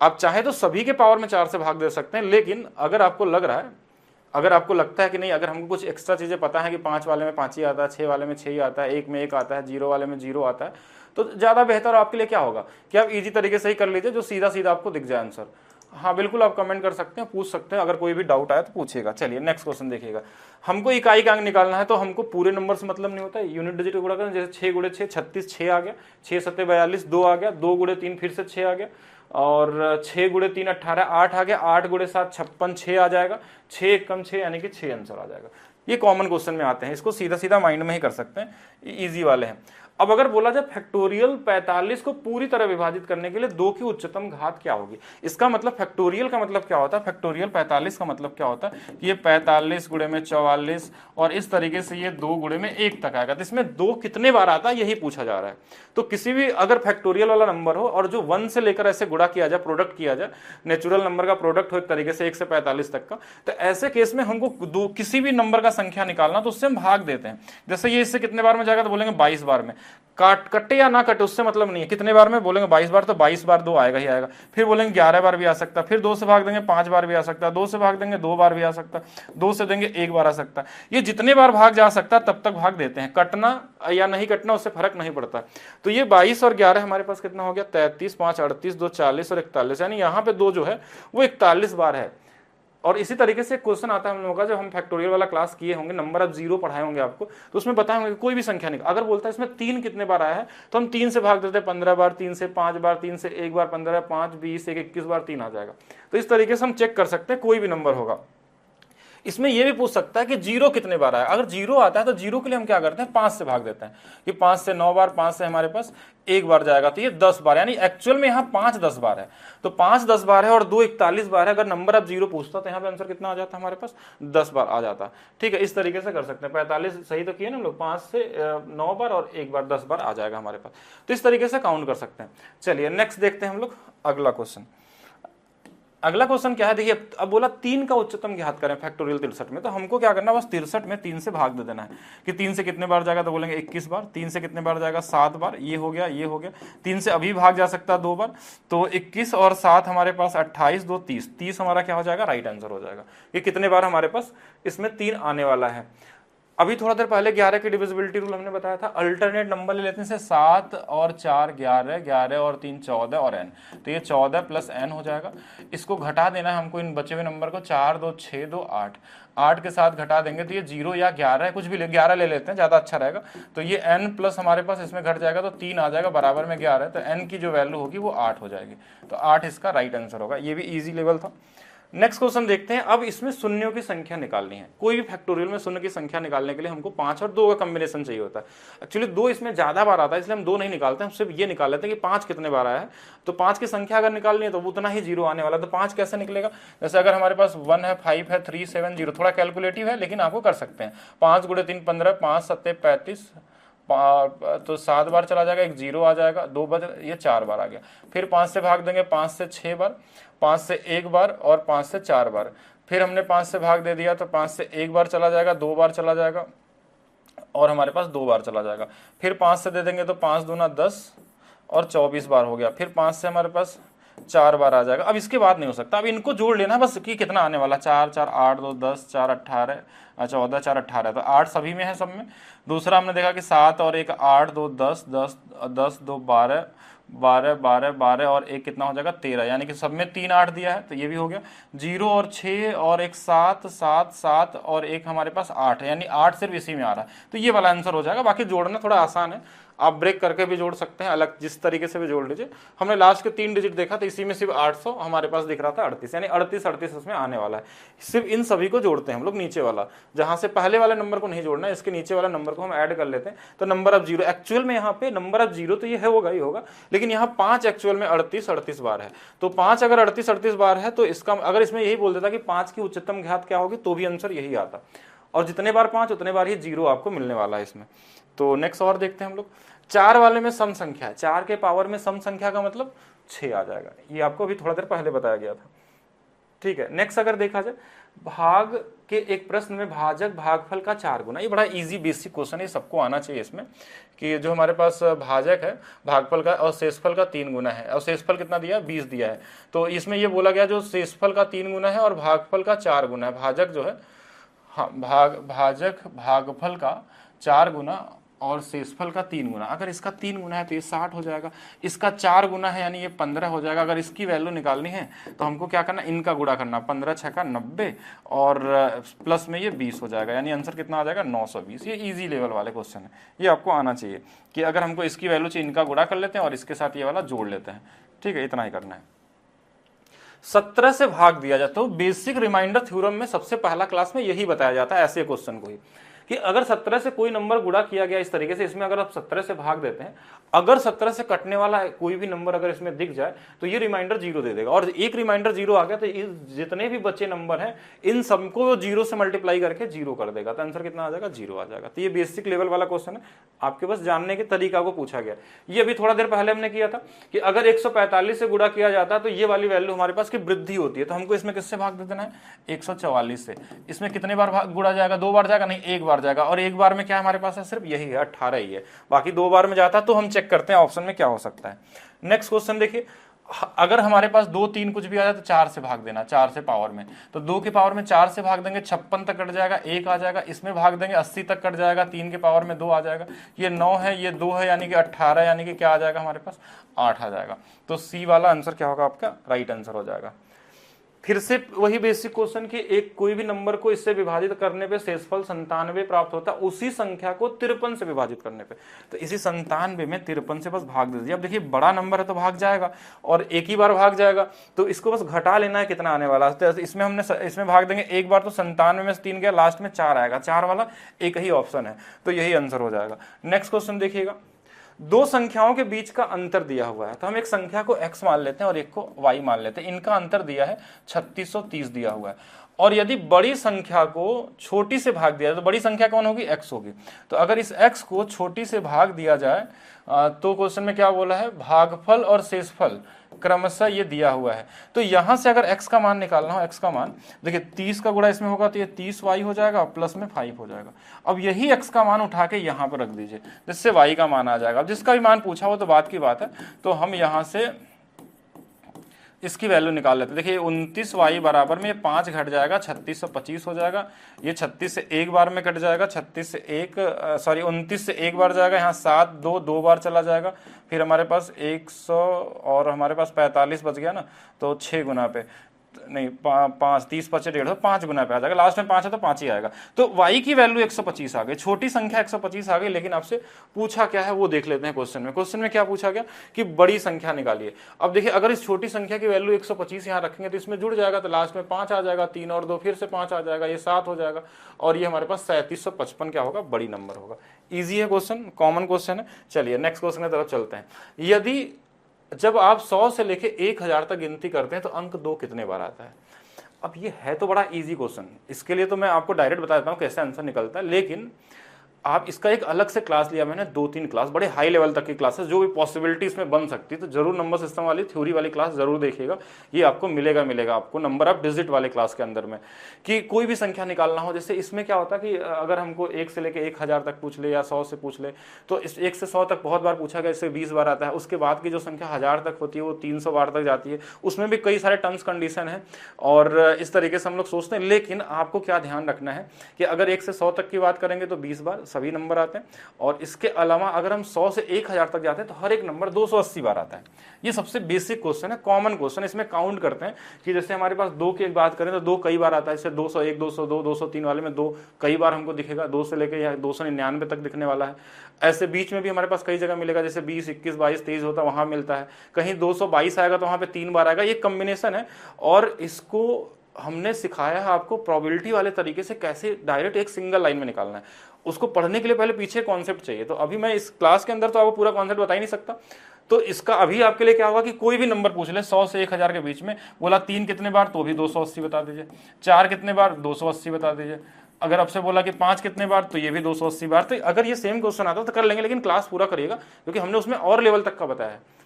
आप चाहे तो सभी के पावर में 4 से भाग दे सकते हैं, लेकिन अगर आपको लग रहा है, अगर आपको लगता है कि नहीं, अगर हमको कुछ एक्स्ट्रा चीज़ें पता है कि 5 वाले में 5 ही आता है, 6 वाले में 6 ही आता है, 1 में 1 आता है, 0 वाले में 0 आता है, तो ज़्यादा बेहतर आपके लिए क्या होगा कि आप इजी तरीके से ही कर लीजिए, जो सीधा सीधा आपको दिख जाए आंसर। हाँ बिल्कुल, आप कमेंट कर सकते हैं, पूछ सकते हैं, अगर कोई भी डाउट आया तो पूछिएगा। चलिए नेक्स्ट क्वेश्चन देखिएगा। हमको इकाई का अंक निकालना है, तो हमको पूरे नंबर से मतलब नहीं होता है, यूनिट डिजिट गुणा करना। जैसे 6 गुणे 6 36, 6 आ गया, 6 7 42, 2 आ गया, 2 गुणे 3 फिर से 6 आ गया, और 6 गुणे 3 18, 8 आ गया, 8 गुणे 7 56, 6 आ जाएगा, 6 1 कम 6 यानी कि 6 आंसर आ जाएगा। ये कॉमन क्वेश्चन में आते हैं, इसको सीधा सीधा माइंड में ही कर सकते हैं, इजी वाले हैं। अब अगर बोला जाए फैक्टोरियल 45 को पूरी तरह विभाजित करने के लिए 2 की उच्चतम घात क्या होगी, इसका मतलब फैक्टोरियल का मतलब क्या होता है, फैक्टोरियल 45 का मतलब क्या होता है कि ये 45 गुणे में 44 और इस तरीके से ये 2 गुणे में 1 तक आएगा। तो इसमें 2 कितने बार आता है यही पूछा जा रहा है। तो किसी भी अगर फैक्टोरियल वाला नंबर हो और जो 1 से लेकर ऐसे गुणा किया जाए, प्रोडक्ट किया जाए, नेचुरल नंबर का प्रोडक्ट हो एक तरीके से 1 से 45 तक का, तो ऐसे केस में हमको किसी भी नंबर का संख्या निकालना तो उससे हम भाग देते हैं। जैसे ये इससे कितने बार में जाएगा, तो बोलेंगे 22 बार में। कटे या ना कटे उससे मतलब नहीं है, कितने बार में बोलेंगे 22 बार, तो 22 बार 2 आएगा ही आएगा। फिर बोलेंगे 11 बार भी आ सकता है, फिर 2 से भाग देंगे 5 बार भी आ सकता है, 2 से भाग देंगे 2 बार भी आ सकता है, 2 से देंगे 1 बार आ सकता है। ये जितने बार भाग जा सकता है तब तक भाग देते हैं, कटना या नहीं कटना उससे फर्क नहीं पड़ता। तो ये 22 और 11 हमारे पास कितना हो गया, 33, 5 38, 2 40 और 41, यानी यहाँ पे 2 जो है वो 41 बार है। और इसी तरीके से क्वेश्चन आता है हम लोगों का, जब हम फैक्टोरियल वाला क्लास किए होंगे, नंबर ऑफ 0 पढ़ाए होंगे आपको, तो उसमें बताए होंगे कोई भी संख्या नहीं, अगर बोलता है इसमें 3 कितने बार आया है, तो हम 3 से भाग देते हैं 15 बार, 3 से 5 बार, 3 से 1 बार 15, 5 20 1 21 बार 3 आ जाएगा। तो इस तरीके से हम चेक कर सकते हैं कोई भी नंबर होगा। इसमें यह भी पूछ सकता है कि 0 कितने बार आया। अगर 0 आता है तो 0 के लिए हम क्या करते हैं, 5 से भाग देते हैं कि 5 से 9 बार, 5 से हमारे पास 1 बार जाएगा, तो ये 10 बार, यानी एक्चुअल में यहाँ 5 10 बार है। तो 5 10 बार है और 2 41 बार है। अगर नंबर ऑफ 0 पूछता तो यहाँ पे आंसर कितना आ जाता, हमारे पास 10 बार आ जाता। ठीक है, इस तरीके से कर सकते हैं। 45 सही तो किए ना हम लोग, 5 से 9 बार और 1 बार 10 बार आ जाएगा हमारे पास। तो इस तरीके से काउंट कर सकते हैं। चलिए नेक्स्ट देखते हैं हम लोग अगला क्वेश्चन। अगला क्वेश्चन क्या है, देखिए अब बोला 3 का उच्चतम ज्ञात करें फैक्टोरियल 63 में, तो हमको क्या करना है, बस 63 में 3 से भाग दे देना है कि 3 से कितने बार जाएगा, तो बोलेंगे 21 बार, 3 से कितने बार जाएगा 7 बार, ये हो गया, ये हो गया, 3 से अभी भाग जा सकता है 2 बार, तो 21 और 7 हमारे पास 28, 2 30, 30 हमारा क्या हो जाएगा, राइट आंसर हो जाएगा। ये कितने बार हमारे पास इसमें 3 आने वाला है। अभी थोड़ा देर पहले 11 की डिविजिबिलिटी रूल हमने बताया था, अल्टरनेट नंबर ले लेते हैं, 7 और 4 11, 11 और 3 14 और n, तो ये 14 प्लस n हो जाएगा। इसको घटा देना है हमको इन बचे हुए नंबर को, 4 2 6 2 8, 8 के साथ घटा देंगे तो ये 0 या 11 है, कुछ भी 11 ले लेते हैं, ज़्यादा अच्छा रहेगा। तो ये n प्लस हमारे पास इसमें घट जाएगा तो 3 आ जाएगा, बराबर में 11 है, तो n की जो वैल्यू होगी वो 8 हो जाएगी, तो 8 इसका राइट आंसर होगा। ये भी ईजी लेवल था। नेक्स्ट क्वेश्चन देखते हैं। अब इसमें शून्यों की संख्या निकालनी है। कोई भी फैक्टोरियल में शून्य की संख्या निकालने के लिए हमको 5 और 2 का कॉम्बिनेशन चाहिए होता है। एक्चुअली 2 इसमें ज्यादा बार आता है, इसलिए हम 2 नहीं निकालते हैं, हम सिर्फ ये निकाल लेते हैं कि 5 कितने बार आया है। तो 5 की संख्या अगर निकालनी है तो उतना ही 0 आने वाला, तो 5 कैसे निकलेगा, जैसे अगर हमारे पास 1 है, 5 है, 3 7 0, थोड़ा कैलकुलेटिव है लेकिन आपको कर सकते हैं। 5 × 3 15, 5 7 35, तो 7 बार चला जाएगा, एक 0 आ जाएगा, 2 बार, ये 4 बार आ गया। फिर 5 से भाग देंगे, 5 से 6 बार, 5 से 1 बार और 5 से 4 बार। फिर हमने 5 से भाग दे दिया तो 5 से 1 बार चला जाएगा, 2 बार चला जाएगा और हमारे पास 2 बार चला जाएगा। फिर 5 से दे देंगे तो 5 दूना 10 और 24 बार हो गया। फिर 5 से हमारे पास 4 बार आ जाएगा। अब इसके बाद नहीं हो सकता, अब इनको जोड़ लेना बस कि कितना आने वाला, 4 4 8 2 10, 4 18, 14 4 18, तो 8 सभी में है, सब में। दूसरा हमने देखा कि 7 और 1 8 2 10 10 10 2 12 12 12 12 और 1 कितना हो जाएगा 13, यानी कि सब में 3 8 दिया है, तो ये भी हो गया। 0 और 6 और 1 7 7 7 और 1 हमारे पास 8 है, यानी 8 सिर्फ इसी में आ रहा है, तो ये वाला आंसर हो जाएगा। बाकी जोड़ना थोड़ा आसान है, आप ब्रेक करके भी जोड़ सकते हैं, अलग जिस तरीके से भी जोड़ लीजिए। हमने लास्ट के 3 डिजिट देखा तो इसी में सिर्फ 800 हमारे पास दिख रहा था 38, यानी 38 38 इसमें आने वाला है। सिर्फ इन सभी को जोड़ते हैं हम लोग, नीचे वाला, जहां से पहले वाले नंबर को नहीं जोड़ना है, इसके नीचे वाला नंबर को हम ऐड कर लेते हैं, तो नंबर ऑफ 0, एक्चुअल में यहाँ पे नंबर ऑफ 0 तो ये होगा ही होगा, लेकिन यहाँ 5 एक्चुअल में 38 38 बार है, तो 5 अगर 38 38 बार है तो इसका, अगर इसमें यही बोल देता कि 5 की उच्चतम घात क्या होगी तो भी आंसर यही आता, और जितने बार 5 उतने बार ही 0 आपको मिलने वाला है इसमें। तो नेक्स्ट और देखते हैं हम लोग। 4 वाले में सम संख्या है, 4 के पावर में सम संख्या का मतलब 6 आ जाएगा, ये आपको अभी थोड़ा देर पहले बताया गया था, ठीक है। नेक्स्ट अगर देखा जाए, भाग के एक प्रश्न में भाजक भागफल का 4 गुना, ये बड़ा इजी बेसिक क्वेश्चन है, सबको आना चाहिए इसमें, कि जो हमारे पास भाजक है भागफल का और शेषफल का 3 गुना है, और शेषफल कितना दिया है 20 दिया है, तो इसमें ये बोला गया जो शेषफल का 3 गुना है और भागफल का 4 गुना है, भाजक जो है, हाँ भाजक भागफल का 4 गुना और शेषफल का 3 गुना, अगर इसका 3 गुना है तो ये 60 हो जाएगा, इसका 4 गुना है यानी ये 15 हो जाएगा। अगर इसकी वैल्यू निकालनी है तो हमको क्या करना, इनका गुणा करना, 15 6 का 90 और प्लस में ये 20 हो जाएगा, यानी आंसर कितना आ जाएगा 920। ये इजी लेवल वाले क्वेश्चन है, ये आपको आना चाहिए कि अगर हमको इसकी वैल्यू चाहिए, इनका गुणा कर लेते हैं और इसके साथ ये वाला जोड़ लेते हैं, ठीक है, इतना ही करना है। 17 से भाग दिया जाता है, बेसिक रिमाइंडर थ्योरम में सबसे पहला क्लास में यही बताया जाता है ऐसे क्वेश्चन को ही, कि अगर 17 से कोई नंबर गुणा किया गया इस तरीके से, इसमें अगर आप 17 से भाग देते हैं, अगर 17 से कटने वाला कोई भी नंबर अगर इसमें दिख जाए तो ये रिमाइंडर 0 दे देगा, और एक रिमाइंडर 0 आ गया तो जितने भी बचे नंबर हैं इन सबको 0 से मल्टीप्लाई करके 0 कर देगा, तो आंसर कितना आ जाएगा 0 आ जाएगा। तो ये बेसिक लेवल वाला क्वेश्चन है, आपके पास जानने के तरीका को पूछा गया। ये अभी थोड़ा देर पहले हमने किया था कि अगर 145 से गुणा किया जाता है तो ये वाली वैल्यू हमारे पास की वृद्धि होती है, तो हमको इसमें किससे भाग दे देना है 144 से। इसमें कितने बार गुणा जाएगा, 2 बार जाएगा, नहीं 1 बार जाएगा, और 1 बार में क्या हमारे पास है सिर्फ यही है 18 ही है, बाकी 2 बार में जाता है, तो हम चेक करते हैं ऑप्शन में क्या हो सकता है। नेक्स्ट क्वेश्चन देखिए, अगर हमारे पास 2 3 कुछ भी आ जाए तो 4 से भाग देना, 4 से पावर में, तो 2 के पावर में 4 से भाग देंगे 56 तक कट जाएगा, 1 आ जाएगा, इसमें भाग देंगे 80 तक कट जाएगा, 3 के पावर में 2 आ जाएगा, ये 9 है, ये 2 है, यानी कि 18, यानी कि क्या आ जाएगा हमारे पास 8 आ जाएगा। तो सी वाला आंसर क्या होगा आपका, राइट आंसर हो जाएगा। फिर से वही बेसिक क्वेश्चन कि एक कोई भी नंबर को इससे विभाजित करने पे शेषफल 97 प्राप्त होता है, उसी संख्या को 53 से विभाजित करने पे, तो इसी 97 में 53 से बस भाग दे दीजिए। अब देखिए बड़ा नंबर है तो भाग जाएगा और एक ही बार भाग जाएगा, तो इसको बस घटा लेना है कितना आने वाला है। तो इसमें हमने इसमें भाग देंगे एक बार, तो 97 में से 3 गया, लास्ट में 4 आएगा, 4 वाला एक ही ऑप्शन है, तो यही आंसर हो जाएगा। नेक्स्ट क्वेश्चन देखिएगा, 2 संख्याओं के बीच का अंतर दिया हुआ है, तो हम एक संख्या को x मान लेते हैं और एक को y मान लेते हैं, इनका अंतर दिया है 3630 दिया हुआ है, और यदि बड़ी संख्या को छोटी से भाग दिया जाए तो बड़ी संख्या कौन होगी, x होगी। तो अगर इस x को छोटी से भाग दिया जाए तो क्वेश्चन में क्या बोला है, भागफल और शेषफल क्रमशः ये दिया हुआ है। तो यहां से अगर x का मान निकालना हो, x का मान देखिए 30 का गुणा इसमें होगा तो ये 30y हो जाएगा प्लस में 5 हो जाएगा। अब यही x का मान उठा के यहाँ पर रख दीजिए जिससे y का मान आ जाएगा। अब जिसका भी मान पूछा हो तो बात की बात है, तो हम यहाँ से इसकी वैल्यू निकाल लेते हैं। देखिए 29y बराबर में ये 5 घट जाएगा 3625 हो जाएगा। ये 36 से एक बार में कट जाएगा, 29 से एक बार जाएगा, यहाँ 7 दो बार चला जाएगा, फिर हमारे पास 100 और हमारे पास 45 बच गया ना, तो 6 गुना पे नहीं 5 30 5 150 5 गुना पे आ जाएगा। लास्ट में 5 है तो 5 ही आएगा। तो y की वैल्यू 125 आ गई, छोटी संख्या 125 आ गई। लेकिन आपसे पूछा क्या है वो देख लेते हैं क्वेश्चन में। क्वेश्चन में क्या पूछा गया कि बड़ी संख्या निकालिए। अब देखिए अगर इस छोटी संख्या की वैल्यू 125 यहाँ रखेंगे तो इसमें जुड़ जाएगा, तो लास्ट में 5 आ जाएगा, 3 और 2 फिर से 5 आ जाएगा, ये 7 हो जाएगा और ये हमारे पास 3755 क्या होगा, बड़ी नंबर होगा। ईजी है क्वेश्चन, कॉमन क्वेश्चन है। चलिए नेक्स्ट क्वेश्चन की तरफ चलते हैं। यदि जब आप 100 से लेके 1000 तक गिनती करते हैं तो अंक 2 कितने बार आता है। अब ये है तो बड़ा इजी क्वेश्चन, इसके लिए तो मैं आपको डायरेक्ट बता देता हूँ कैसे आंसर निकलता है, लेकिन आप इसका एक अलग से क्लास लिया मैंने, 2-3 क्लास, बड़े हाई लेवल तक की क्लासेस, जो भी पॉसिबिलिटी इसमें बन सकती है। तो जरूर नंबर सिस्टम वाली थ्योरी वाली क्लास जरूर देखिएगा, ये आपको मिलेगा आपको नंबर ऑफ डिजिट वाले क्लास के अंदर में, कि कोई भी संख्या निकालना हो। जैसे इसमें क्या होता है कि अगर हमको 1 से लेके 1000 तक पूछ ले या 100 से पूछ ले, तो इस 1 से 100 तक बहुत बार पूछा गया, इससे 20 बार आता है। उसके बाद की जो संख्या 1000 तक होती है वो 300 बार तक जाती है, उसमें भी कई सारे टर्म्स कंडीशन है और इस तरीके से हम लोग सोचते हैं। लेकिन आपको क्या ध्यान रखना है कि अगर 1 से 100 तक की बात करेंगे तो 20 बार सभी नंबर आते हैं, और इसके अलावा अगर हम 100 से 1000 तक जाते हैं तो हर एक नंबर 280 बार आता है। ये सबसे बेसिक क्वेश्चन है, कॉमन क्वेश्चन। इसमें काउंट करते हैं कि जैसे हमारे पास 2 की एक बात करें तो 2 कई बार आता है, जैसे 201 202 203 वाले में 2 कई बार हमको दिखेगा, 2 से लेकर या 299 तक दिखने वाला है। ऐसे बीच में भी हमारे पास कई जगह मिलेगा, जैसे 20 21 22 23 होता है वहां मिलता है, कहीं 222 आएगा तो वहां पे 3 बार आएगा। ये कॉम्बिनेशन है और इसको हमने सिखाया है आपको प्रोबेबिलिटी वाले तरीके से कैसे डायरेक्ट एक सिंगल लाइन में निकालना है। उसको पढ़ने के लिए पहले पीछे कॉन्सेप्ट चाहिए। तो अभी मैं इस क्लास के अंदर तो आपको पूरा कॉन्सेप्ट बता ही नहीं सकता, तो इसका अभी आपके लिए क्या होगा कि कोई भी नंबर पूछ ले 100 से 1000 के बीच में, बोला 3 कितने बार तो भी 280 बता दीजिए, 4 कितने बार 280 बता दीजिए, अगर आपसे बोला कि 5 कितने बार तो ये भी 280 बार। तो अगर ये सेम क्वेश्चन आता तो कर लेंगे, लेकिन क्लास पूरा करिएगा क्योंकि हमने उसमें और लेवल तक का बताया है।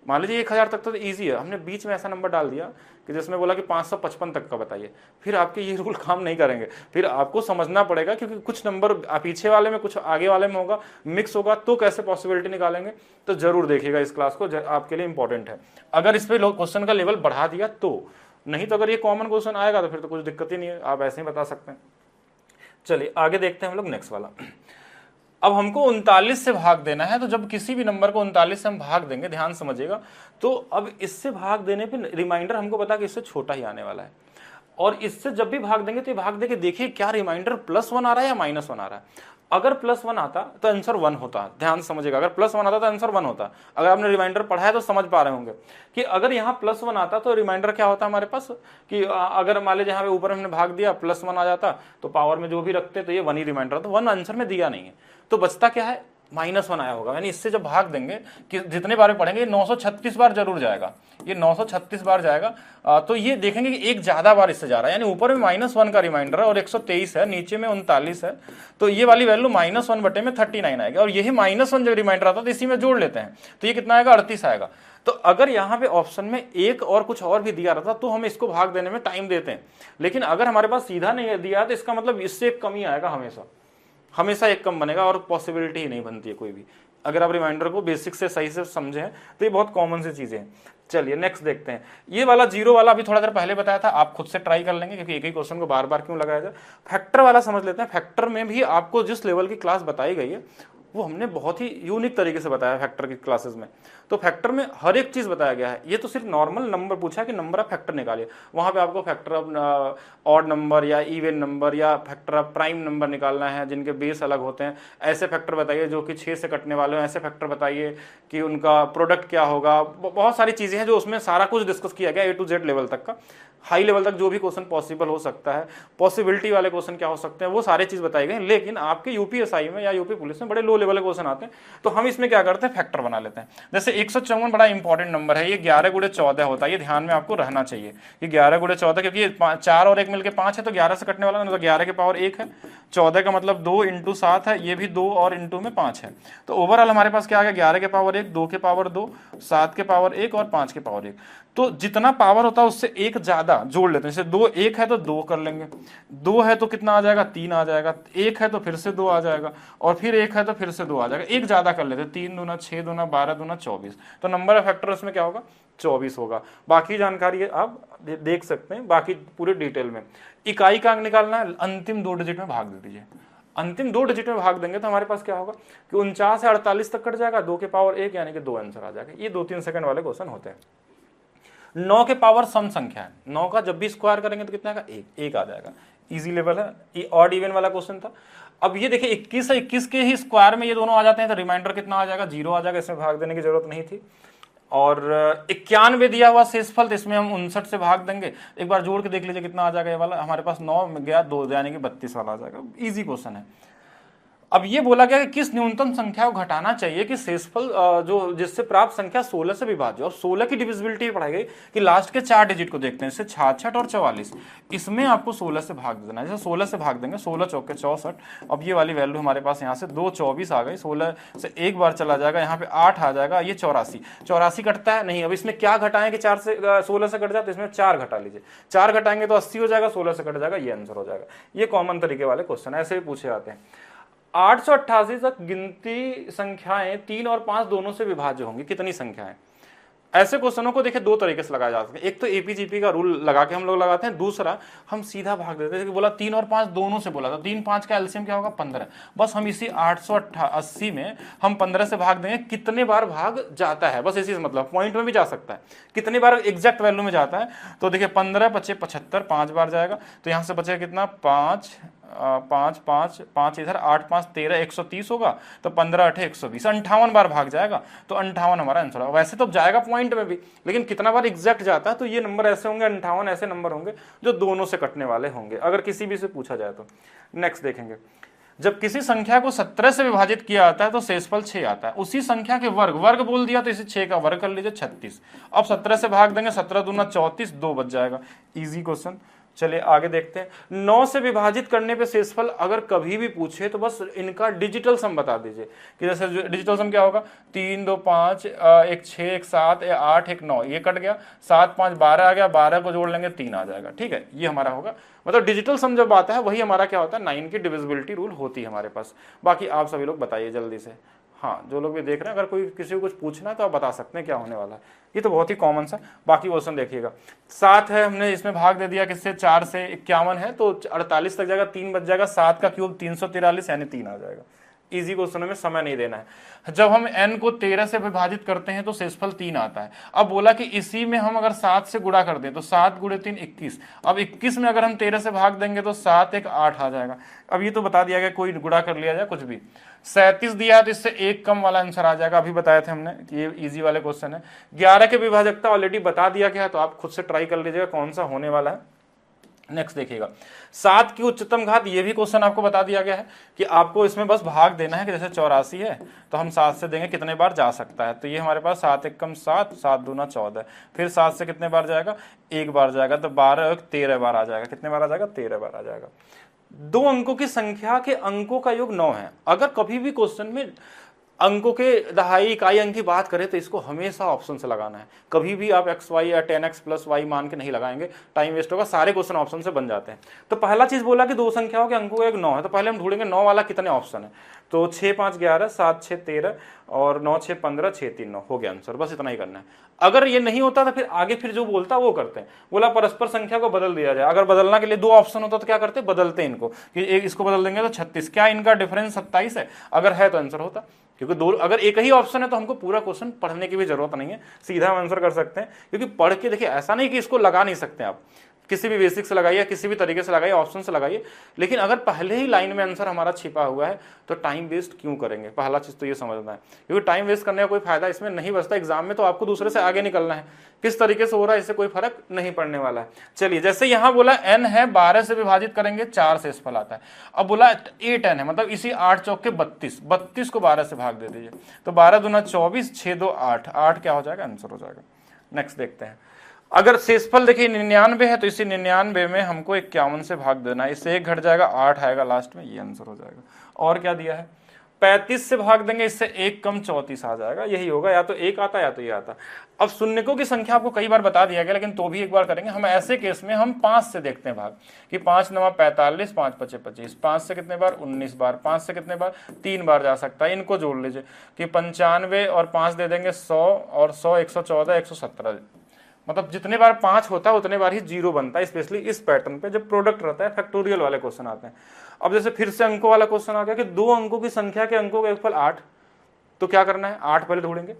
मान लीजिए 1000 तक तो ईजी है, हमने बीच में ऐसा नंबर डाल दिया कि जिसमें बोला कि 555 तक का बताइए, फिर आपके ये रूल काम नहीं करेंगे। फिर आपको समझना पड़ेगा क्योंकि कुछ नंबर पीछे वाले में कुछ आगे वाले में होगा, मिक्स होगा, तो कैसे पॉसिबिलिटी निकालेंगे। तो जरूर देखिएगा इस क्लास को, आपके लिए इंपॉर्टेंट है। अगर इस पे क्वेश्चन का लेवल बढ़ा दिया तो, नहीं तो अगर ये कॉमन क्वेश्चन आएगा तो फिर तो कुछ दिक्कत ही नहीं है, आप ऐसे ही बता सकते हैं। चलिए आगे देखते हैं हम लोग नेक्स्ट वाला। अब हमको 39 से भाग देना है, तो जब किसी भी नंबर को 39 से हम भाग देंगे, ध्यान समझिएगा, तो अब इससे भाग देने पे रिमाइंडर हमको पता कि इससे छोटा ही आने वाला है, और इससे जब भी भाग देंगे तो ये भाग देके देखिए क्या रिमाइंडर +1 आ रहा है या -1 आ रहा है। अगर +1 आता तो आंसर 1 होता, ध्यान समझिएगा, अगर +1 आता तो आंसर 1 होता। अगर आपने रिमाइंडर पढ़ा है तो समझ पा रहे होंगे कि अगर यहाँ +1 आता तो रिमाइंडर क्या होता हमारे पास कि अगर मान लीजिए यहाँ पे ऊपर हमने भाग दिया +1 आ जाता तो पावर में जो भी रखते तो ये 1 ही रिमाइंडर, तो 1 आंसर में दिया नहीं है, तो बचता क्या है, -1 आया होगा। यानी इससे जब भाग देंगे कि जितने बार पढ़ेंगे 936 बार जरूर जाएगा, ये 936 बार जाएगा। तो ये देखेंगे कि एक ज्यादा बार इससे जा रहा है, यानी ऊपर में -1 का रिमाइंडर है और 123 है, नीचे में 39 है, तो ये वाली वैल्यू -1 बटे में 39 आएगी। और यही -1 जब रिमाइंडर आता है तो इसी में जोड़ लेते हैं, तो ये कितना आएगा, 38 आएगा। तो अगर यहाँ पे ऑप्शन में एक और कुछ और भी दिया रहता तो हम इसको भाग देने में टाइम देते हैं, लेकिन अगर हमारे पास सीधा नहीं दिया तो इसका मतलब इससे कम ही आएगा, हमेशा एक कम बनेगा और पॉसिबिलिटी ही नहीं बनती है कोई भी। अगर आप रिमाइंडर को बेसिक से सही से समझे हैं तो ये बहुत कॉमन सी चीजें हैं। चलिए नेक्स्ट देखते हैं। ये वाला 0 वाला अभी थोड़ा देर पहले बताया था, आप खुद से ट्राई कर लेंगे क्योंकि एक ही क्वेश्चन को बार बार क्यों लगाया जाए। फैक्टर वाला समझ लेते हैं। फैक्टर में भी आपको जिस लेवल की क्लास बताई गई है वो हमने बहुत ही यूनिक तरीके से बताया फैक्टर की क्लासेस में। तो फैक्टर में हर एक चीज बताया गया है, ये तो सिर्फ नॉर्मल नंबर पूछा है कि नंबर ऑफ फैक्टर निकालिए, वहां पे आपको फैक्टर ऑफ ऑड नंबर या इवन नंबर या फैक्टर ऑफ प्राइम नंबर निकालना है जिनके बेस अलग होते हैं। ऐसे फैक्टर बताइए जो कि 6 से कटने वाले हो, ऐसे फैक्टर बताइए कि उनका प्रोडक्ट क्या होगा। बहुत सारी चीजें हैं जो उसमें सारा कुछ डिस्कस किया गया, A to Z लेवल तक का, हाई लेवल तक जो भी क्वेश्चन पॉसिबल हो सकता है, पॉसिबिलिटी वाले क्वेश्चन क्या हो सकते हैं, वो सारे चीज बताई गई। लेकिन आपके यूपीएसआई में या यूपी पुलिस में बड़े लो लेवल के क्वेश्चन आते हैं तो हम इसमें क्या करते हैं, फैक्टर बना लेते हैं। जैसे 154 बड़ा इंपॉर्टेंट नंबर है, ये 11 गुणे 14 होता है, ये ध्यान में आपको रहना चाहिए कि 11 गुणे 14, क्योंकि ये 4 और 1 मिलकर 5 है तो 11 से कटने वाला तो 11 के पावर 1 है, 14 का मतलब 2 इंटू 7 है, ये भी 2 और इंटू में 5 है। तो ओवरऑल हमारे पास क्या आ गया, 11 के पावर 1, 2 के पावर 2, 7 के पावर 1 और 5 के पावर 1। तो जितना पावर होता है उससे एक ज्यादा जोड़ लेते हैं। जैसे 2 1 है तो 2 कर लेंगे, 2 है तो कितना आ जाएगा, 3 आ जाएगा, 1 है तो फिर से 2 आ जाएगा, और फिर 1 है तो फिर से 2 आ जाएगा, एक ज्यादा कर लेते हैं, 3 दूना 6 दूना 12 दूना 24। तो नंबर ऑफ फैक्टर उसमें क्या होगा, 24 होगा। बाकी जानकारी आप देख सकते हैं, बाकी पूरे डिटेल में। इकाई का अंक निकालना है, अंतिम 2 डिजिट में भाग दे दीजिए। अंतिम 2 डिजिट में भाग देंगे तो हमारे पास क्या होगा कि 49 से 48 तक कट जाएगा, 2 के पावर 1 यानी कि 2 आंसर आ जाएगा। ये 2-3 सेकंड वाले क्वेश्चन होते हैं। 9 के पावर सम संख्या है, 9 का जब भी स्क्वायर करेंगे तो कितना आएगा, 1 आ जाएगा। इजी लेवल है, ये ऑड इवन वाला क्वेश्चन था। अब ये देखिए 21 है, 21 के ही स्क्वायर में ये दोनों आ जाते हैं तो रिमाइंडर कितना आ जाएगा, 0 आ जाएगा, इसमें भाग देने की जरूरत नहीं थी। और 91 दिया हुआ शेषफल, तो इसमें हम 59 से भाग देंगे। एक बार जोड़ के देख लीजिए कितना आ जाएगा, ये वाला हमारे पास 9 में गया 2 यानी कि 32 वाला आ जाएगा। इजी क्वेश्चन है। अब ये बोला गया कि किस न्यूनतम संख्या को घटाना चाहिए कि शेषफल जो जिससे प्राप्त संख्या 16 से विभाज्य। और 16 की डिविजिबिलिटी पढ़ाई गई कि लास्ट के 4 डिजिट को देखते हैं, जैसे 66 और 44, इसमें आपको 16 से भाग देना है। जैसे 16 से भाग देंगे, 16 चौके 64। अब ये वाली वैल्यू हमारे पास यहाँ से 2 24 आ गई, 16 से एक बार चला जाएगा, यहाँ पे 8 आ जाएगा, ये 84। 84 कटता है नहीं। अब इसमें क्या घटाएं कि 4 से 16 से कट जाए, तो इसमें 4 घटा लीजिए, 4 घटाएंगे तो 80 हो जाएगा, 16 से कट जाएगा, ये आंसर हो जाएगा। ये कॉमन तरीके वाले क्वेश्चन ऐसे ही पूछे जाते हैं। 888 तक गिनती संख्याएं 3 और 5 दोनों से विभाज्य होंगी, कितनी संख्याएं। ऐसे क्वेश्चनों को देखिए 2 तरीके से लगाया जा सकता है। एक तो एपीजीपी का रूल लगा के हम लोग लगाते हैं, दूसरा हम सीधा भाग देते हैं कि बोला 3 और 5 दोनों से बोला, तो 3 5 का एलसीएम क्या होगा, 15। बस हम इसी 880 में हम 15 से भाग देंगे, कितने बार भाग जाता है, बस इसी से मतलब, पॉइंट में भी जा सकता है, कितनी बार एग्जैक्ट वैल्यू में जाता है। तो देखिए 15 × 5 = 75, 5 बार जाएगा, तो यहाँ से बचेगा कितना, 5 5 5 5 इधर, 8 5 13, 130 होगा, तो 15 8 120, 58 बार भाग जाएगा, तो 58 हमारा आंसर होगा। वैसे तो जाएगा पॉइंट में भी, लेकिन कितना बार एग्जैक्ट जाता है, तो ये नंबर ऐसे होंगे, 58 ऐसे नंबर होंगे जो दोनों से कटने वाले होंगे, अगर किसी भी से पूछा जाए तो। नेक्स्ट देखेंगे, जब किसी संख्या को 17 से विभाजित किया जाता है तो शेषफल 6 आता है। उसी संख्या के वर्ग बोल दिया तो इसे 6 का वर्ग कर लीजिए, 36। अब 17 से भाग देंगे, 17 दूना 34, 2 बच जाएगा। Easy question. चलिए आगे देखते हैं। 9 से विभाजित करने पे शेषफल अगर कभी भी पूछे तो बस इनका डिजिटल सम बता दीजिए कि जैसे डिजिटल सम क्या होगा, 3 2 5 1 6 1 7 8 1 9, ये कट गया, 7 5 12 आ गया, 12 को जोड़ लेंगे 3 आ जाएगा। ठीक है, ये हमारा होगा। मतलब डिजिटल सम जब आता है वही हमारा क्या होता है, 9 की डिविजिबिलिटी रूल होती है हमारे पास। बाकी आप सभी लोग बताइए जल्दी से। हाँ, जो लोग भी देख रहे हैं, अगर कोई किसी को कुछ पूछना है तो आप बता सकते हैं क्या होने वाला है। ये तो बहुत ही कॉमन सा। बाकी क्वेश्चन देखिएगा, 7 है, हमने इसमें भाग दे दिया किससे, 4 से, 51 है तो 48 तक जाएगा, 3 बच जाएगा, 7 का क्यूब 343 यानी 3 आ जाएगा। इजी क्वेश्चनों में समय नहीं देना है। जब हम n को 13 से विभाजित करते हैं तो शेषफल 3 आता है। अब बोला कि इसी में हम अगर 7 से गुणा कर दें तो 7 × 3 21। अब 21 में अगर हम 13 से भाग देंगे तो 7 1 8 आ जाएगा। अब ये तो बता दिया गया, कोई गुणा कर लिया जाए कुछ भी। 37 दिया है तो इससे एक कम वाला आंसर आ जाएगा, अभी बताया थे हमने, ये इजी वाले क्वेश्चन है। 11 के विभाजकता ऑलरेडी बता दिया गया है, तो आप खुद से ट्राई कर लीजिएगा कौन सा होने वाला है। नेक्स्ट देखिएगा, 7 की उच्चतम घात, ये भी क्वेश्चन आपको बता दिया गया है कि आपको इसमें बस भाग देना है कि जैसे 84 है तो हम 7 से देंगे कितने बार जा सकता है। तो ये हमारे पास 7 1 7, 7 दूना 14, फिर 7 से कितने बार जाएगा, एक बार जाएगा, तो 12 13 बार आ जाएगा। कितने बार आ जाएगा, 13 बार आ जाएगा। 2 अंकों की संख्या के अंकों का योग 9 है। अगर कभी भी क्वेश्चन में अंकों के दहाई इकाई अंक की बात करें तो इसको हमेशा ऑप्शन से लगाना है। कभी भी आप xy या 10x + y मान के नहीं लगाएंगे, टाइम वेस्ट होगा। सारे क्वेश्चन ऑप्शन से बन जाते हैं। तो पहला चीज बोला कि 2 संख्याओं के अंकों का एक 9 है, तो पहले हम ढूंढेंगे 9 वाला कितने ऑप्शन है। तो 6 5 11, 7 6 13 और 9 6 15, 6 3 9 हो गया आंसर। बस इतना ही करना है। अगर ये नहीं होता तो फिर आगे फिर जो बोलता वो करते हैं। बोला परस्पर संख्या को बदल दिया जाए। अगर बदलना के लिए 2 ऑप्शन होता तो क्या करते, बदलते इनको कि एक इसको बदल देंगे तो 36, क्या इनका डिफरेंस 27 है, अगर है तो आंसर होता। क्योंकि 2, अगर एक ही ऑप्शन है तो हमको पूरा क्वेश्चन पढ़ने की भी जरूरत नहीं है, सीधा हम आंसर कर सकते हैं। क्योंकि पढ़ के देखिए, ऐसा नहीं कि इसको लगा नहीं सकते आप, किसी भी बेसिक से लगाइए, किसी भी तरीके से लगाइए, ऑप्शन से लगाइए, लेकिन अगर पहले ही लाइन में आंसर हमारा छिपा हुआ है तो टाइम वेस्ट क्यों करेंगे। पहला चीज तो ये समझना है, क्योंकि टाइम वेस्ट करने का कोई फायदा इसमें नहीं बचता। एग्जाम में तो आपको दूसरे से आगे निकलना है, किस तरीके से हो रहा है इससे कोई फर्क नहीं पड़ने वाला है। चलिए, जैसे यहां बोला n है, 12 से विभाजित करेंगे 4 से इसफल आता है। अब बोला 8n है, मतलब इसी 8 चौक के 32, 32 को 12 से भाग दे दीजिए, तो 12 दूना 24, 6 2 8, 8 क्या हो जाएगा, आंसर हो जाएगा। नेक्स्ट देखते हैं, अगर शेषफल देखिए 99 है तो इसी 99 में हमको 51 से भाग देना है, इससे 1 घट जाएगा, 8 आएगा लास्ट में, ये आंसर हो जाएगा। और क्या दिया है, 35 से भाग देंगे, इससे 1 कम 34 आ जाएगा, यही होगा, या तो 1 आता या तो ये आता। अब शून्यकों की संख्या आपको कई बार बता दिया गया, लेकिन तो भी एक बार करेंगे हम। ऐसे केस में हम 5 से देखते हैं भाग, कि 5 9 45, 5 5 25, 5 से कितने बार, 19 बार, 5 से कितने बार, 3 बार जा सकता है। इनको जोड़ लीजिए कि 95 और 5 दे देंगे 100, और 100 114 117, मतलब जितने बार 5 होता है उतने बार ही 0 बनता है, स्पेशली इस पैटर्न पे जब प्रोडक्ट रहता है, फैक्टोरियल वाले क्वेश्चन आते हैं। अब जैसे फिर से अंकों वाला क्वेश्चन आ गया कि 2 अंकों की संख्या के अंकों का योगफल 8, तो क्या करना है, 8 पहले ढूंढेंगे,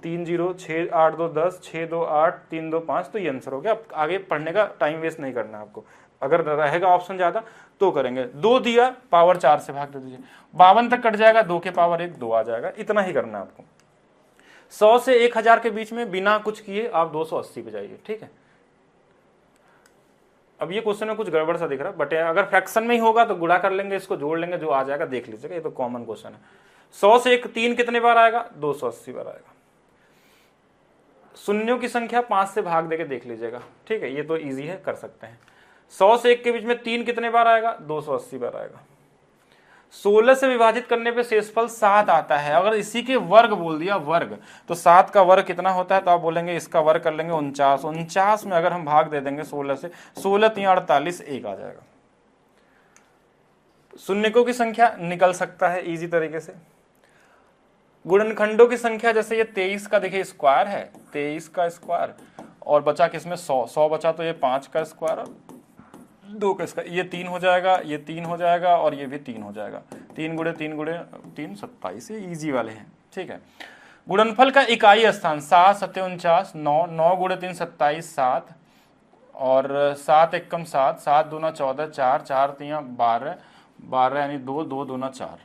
3 0 6 8 2 10, 6 2 8, 3 2 5, तो ये आंसर हो गया। अब आगे पढ़ने का टाइम वेस्ट नहीं करना है आपको, अगर रहेगा ऑप्शन ज्यादा तो करेंगे। 2 दिया, पावर 4 से भाग दे दीजिए, 52 तक कट जाएगा, 2 के पावर 1 2 आ जाएगा, इतना ही करना है आपको। 100 से 1000 के बीच में बिना कुछ किए आप 280 पे जाइए, ठीक है। अब ये क्वेश्चन में कुछ गड़बड़ सा दिख रहा है, बट अगर फ्रैक्शन में ही होगा तो गुणा कर लेंगे, इसको जोड़ लेंगे, जो आ जाएगा देख लीजिएगा, ये तो कॉमन क्वेश्चन है। 100 से 3 कितने बार आएगा, 280 बार आएगा। शून्यों की संख्या 5 से भाग देके देख लीजिएगा, ठीक है, ये तो इजी है, कर सकते हैं। 100 से 1 के बीच में 3 कितने बार आएगा, 280 बार आएगा। 16 से विभाजित करने पे शेषफल 7 आता है, अगर इसी के वर्ग बोल दिया, वर्ग, तो 7 का वर्ग कितना होता है, तो आप बोलेंगे इसका वर्ग कर लेंगे 49, 49 में अगर हम भाग दे देंगे 16 से, 16 3 48, 1 आ जाएगा। शून्यकों की संख्या निकल सकता है इजी तरीके से। गुणनखंडों की संख्या, जैसे ये 23 का देखिए स्क्वायर है, 23 का स्क्वायर, और बचा किसमें 100 बचा, तो ये 5 का स्क्वायर और 2 का स्क्वायर, ये 3 हो जाएगा, ये 3 हो जाएगा, और ये भी 3 हो जाएगा। 3 गुणे 3 गुणे 3 27, ये इजी वाले हैं, ठीक है। गुणनफल का इकाई स्थान 7 7 49, 9 9 गुणे 3 27 7, और 7 1 कम 7, 7 दूना 14, 4 4 3 12 12, यानी 2 2 दूना 4,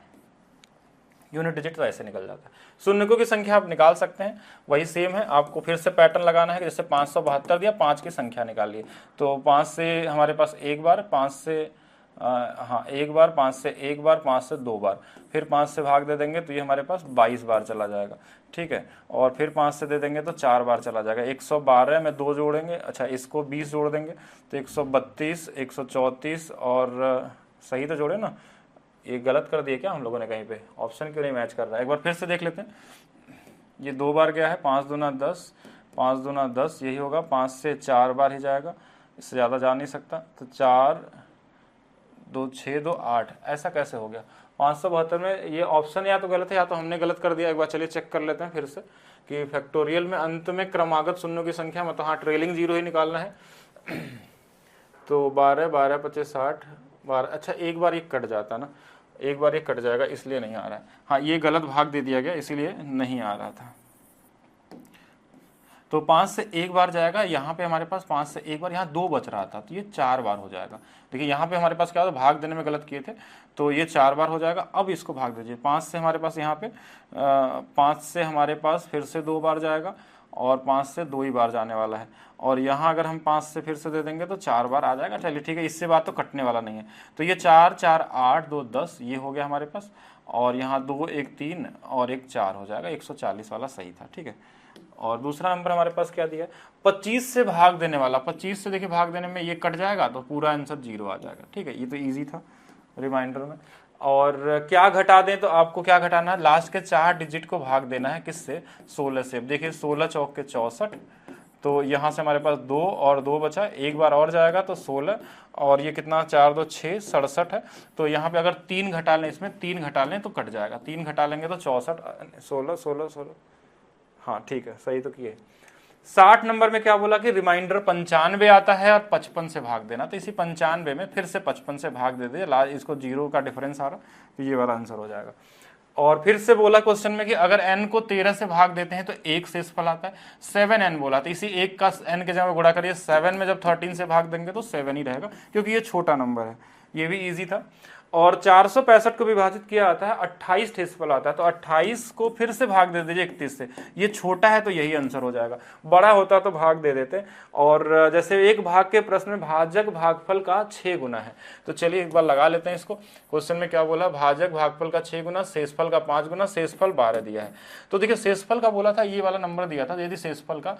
यूनिट डिजिट तो ऐसे निकल जाता है। शून्यकों की संख्या आप निकाल सकते हैं, वही सेम है, आपको फिर से पैटर्न लगाना है कि जैसे 572 दिया, 5 की संख्या निकालिए, तो 5 से हमारे पास 1 बार, 5 से 1 बार, 5 से 1 बार, 5 से 2 बार, फिर 5 से भाग दे देंगे तो ये हमारे पास 22 बार चला जाएगा, ठीक है। और फिर 5 से दे देंगे तो 4 बार चला जाएगा। 112 में 2 जोड़ेंगे, अच्छा इसको 20 जोड़ देंगे तो 132 134, और सही तो जोड़े ना, ये गलत कर दिए क्या हम लोगों ने कहीं पे, ऑप्शन क्यों नहीं मैच कर रहा है, एक बार फिर से देख लेते हैं। ये 2 बार गया है, 5 दूना 10, 5 दूना 10, यही होगा, 5 से 4 बार ही जाएगा, इससे ज़्यादा जा नहीं सकता, तो 4 2 6 2 8, ऐसा कैसे हो गया। 572 में ये ऑप्शन या तो गलत है या तो हमने गलत कर दिया। एक बार चलिए चेक कर लेते हैं फिर से कि फैक्टोरियल में अंत में क्रमागत शून्यों की संख्या, मतलब हाँ ट्रेलिंग 0 ही निकालना है। तो 12 12 25 60 12, अच्छा एक बार ये कट जाता ना, एक बार ये कट जाएगा, इसलिए नहीं आ रहा है। हाँ ये गलत भाग दे दिया गया, इसीलिए नहीं आ रहा था। तो 5 से 1 बार जाएगा, यहाँ पे हमारे पास 5 से 1 बार, यहाँ 2 बच रहा था तो ये 4 बार हो जाएगा। देखिए यहाँ पे हमारे पास क्या होता, भाग देने में गलत किए थे, तो ये 4 बार हो जाएगा। अब इसको भाग दीजिए, 5 से हमारे पास यहाँ पे 5 से हमारे पास फिर से 2 बार जाएगा, और 5 से 2 ही बार जाने वाला है, और यहाँ अगर हम 5 से फिर से दे देंगे तो 4 बार आ जाएगा। चलिए ठीक है, इससे बात तो कटने वाला नहीं है। तो ये 4 4 8 2 10 ये हो गया हमारे पास, और यहाँ 2 1 3 और 1 4 हो जाएगा, 140 वाला सही था, ठीक है। और दूसरा नंबर हमारे पास क्या दिया है, 25 से भाग देने वाला, 25 से देखिए भाग देने में ये कट जाएगा तो पूरा आंसर 0 आ जाएगा, ठीक है। ये तो ईजी था रिमाइंडर में। और क्या घटा दें, तो आपको क्या घटाना है, लास्ट के 4 डिजिट को भाग देना है किससे, 16 से। देखिए 16 चौक के 64, तो यहाँ से हमारे पास 2 और 2 बचा, एक बार और जाएगा तो 16, और ये कितना 4 2 6 67 है। तो यहाँ पे अगर 3 घटा लें, इसमें 3 घटा लें तो कट जाएगा, 3 घटा लेंगे तो 64 16 16 16, हाँ ठीक है सही तो किए। 60 नंबर में क्या बोला कि रिमाइंडर 95 आता है और 55 से भाग देना, तो इसी 95 में फिर से 55 से भाग दे दे, इसको 0 का डिफरेंस आ रहा, तो ये वाला आंसर हो जाएगा। और फिर से बोला क्वेश्चन में कि अगर n को 13 से भाग देते हैं तो एक शेषफल आता है, 7n बोला, तो इसी एक का n के जगह गुणा करिए, 7 में जब 13 से भाग देंगे तो 7 ही रहेगा, क्योंकि ये छोटा नंबर है। ये भी इजी था। और 465 को विभाजित किया आता है, 28 शेषफल आता है, तो 28 को फिर से भाग दे दीजिए 31 से। ये छोटा है तो यही आंसर हो जाएगा, बड़ा होता तो भाग दे देते। और जैसे एक भाग के प्रश्न में भाजक भागफल का 6 गुना है, तो चलिए एक बार लगा लेते हैं इसको। क्वेश्चन में क्या बोला, भाजक भागफल का 6 गुना, शेषफल का 5 गुना, शेषफल 12 दिया है। तो देखिए शेषफल का बोला था, ये वाला नंबर दिया था, यदि शेषफल का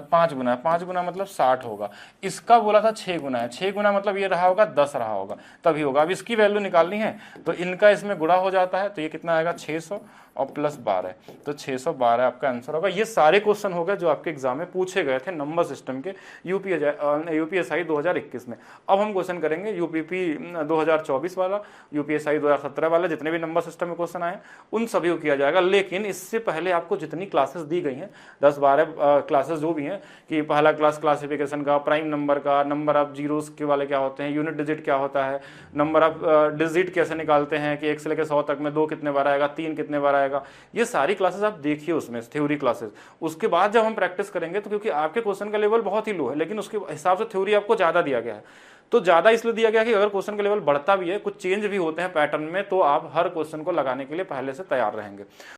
5 गुना है, 5 गुना मतलब 60 होगा। इसका बोला था 6 गुना है, 6 गुना मतलब ये रहा होगा 10 रहा होगा, तभी होगा। अब इसकी वैल्यू निकालनी है तो इनका इसमें गुणा हो जाता है, तो ये कितना आएगा 600 और प्लस 12, तो 612 आपका आंसर होगा। ये सारे क्वेश्चन हो गए जो आपके एग्जाम में पूछे गए थे नंबर सिस्टम के यूपीएसआई 2021 में। अब हम क्वेश्चन करेंगे यूपीपी 2024 वाला, यूपीएसआई 2017 वाला, जितने भी नंबर सिस्टम में क्वेश्चन आए उन सभी को किया जाएगा। लेकिन इससे पहले आपको जितनी क्लासेस दी गई हैं, 10-12 क्लासेस जो भी हैं, कि पहला क्लास क्लासिफिकेशन का, प्राइम नंबर का, नंबर ऑफ जीरोस के वाले क्या होते हैं, यूनिट डिजिट क्या होता है, नंबर ऑफ डिजिट कैसे निकालते हैं, कि 1 से लेकर 100 तक में 2 कितने बार आएगा, 3 कितने बार आएगा, ये सारी क्लासेस आप देखिए उसमें, थ्योरी क्लासेस। उसके बाद जब हम प्रैक्टिस करेंगे तो क्योंकि आपके क्वेश्चन का लेवल बहुत ही लो है, लेकिन उसके हिसाब से थ्योरी आपको ज़्यादा दिया गया है। तो ज़्यादा इसलिए दिया गया कि अगर क्वेश्चन का लेवल बढ़ता भी है, कुछ चेंज भी होते हैं पैटर्न में, तो आप हर क्वेश्चन को लगाने के लिए पहले से तैयार रहेंगे।